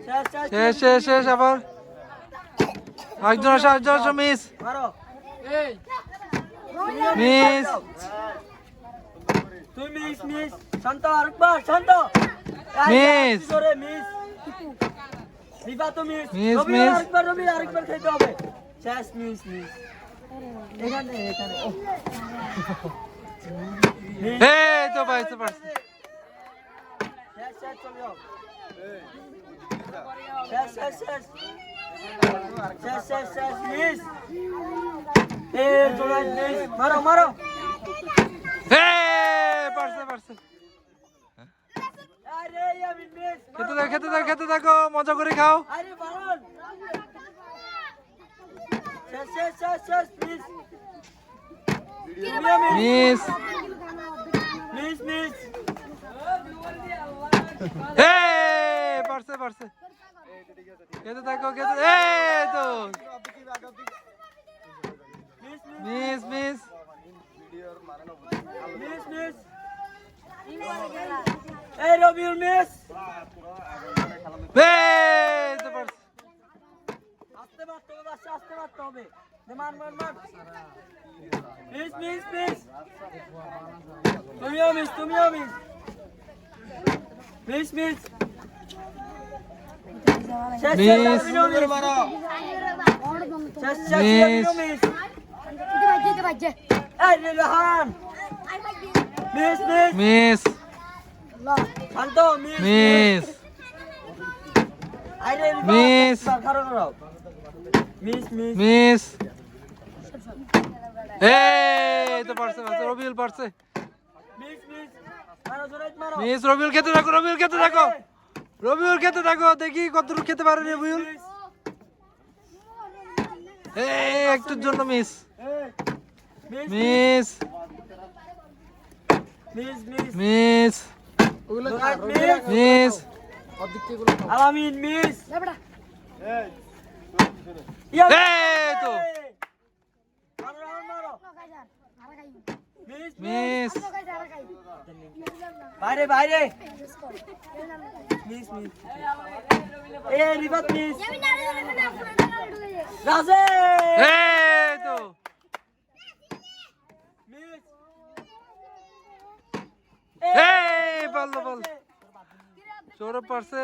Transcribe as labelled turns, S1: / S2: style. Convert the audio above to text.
S1: শেষ শেষ শেষ আবার একজন আসো একজন আসো মিস মিস
S2: তুই মিস মিস শান্ত আরেকবার শান্ত
S1: মিস
S2: জোরে মিস রিফা তো মিস
S1: মিস,
S2: রবি
S1: মিস।
S2: আরেকবার খেতে হবে শেষ মিস মিস এখানে
S1: এই তো ভাই তো পারছে
S2: শেষ শেষ চলে যাও শেষ শেষ শেষ শেষ শেষ শেষ মিস চলে মিস মারো মারো
S1: এই পারছে পারছে
S2: আরে আমি মিস
S1: খেতে থাকো মজা করে খাও
S2: আরে বারণ শেষ শেষ শেষ শেষ মিস
S1: মিস
S2: মিস মিস
S1: এই পারছে পারছে খেতে থাকো এই তো মিস মিস
S2: মিস মিস এই রবিউল মিস
S1: এই তো পারছে
S2: আস্তে মারতে হবে আস্তে মারতে হবে মার মার মার মিস মিস মিস তুমিও মিস মিস মিস শেষ
S1: মিস।
S2: শেষ তুমিও মারো শেষ শেষ
S1: মিস।
S2: তুমিও মিস এই রেহান মিস মিস
S1: মিস
S2: শান্ত মিস
S1: মিস
S2: আরে
S1: মিস।
S2: খারো করো মিস মিস
S1: মিস এই তো পারছে পারছে রবিউল পারছে
S2: মিস মিস মারো জোরে মারো
S1: মিস রবিউল খেতে থাকো রবিউল খেতে থাকো দেখি কতটুকু খেতে পারে রবিউল এই একটুর জন্য miss
S2: miss
S1: miss
S2: miss miss
S1: miss miss
S2: আলামিন মিস
S1: এই তো
S2: মারো মারো মিস
S1: মিস
S2: বাইরে বাইরে মিস মিস এ রিবাত মিস রাজে
S1: এই তো
S2: মিস
S1: এই বল সৌরভ পারছে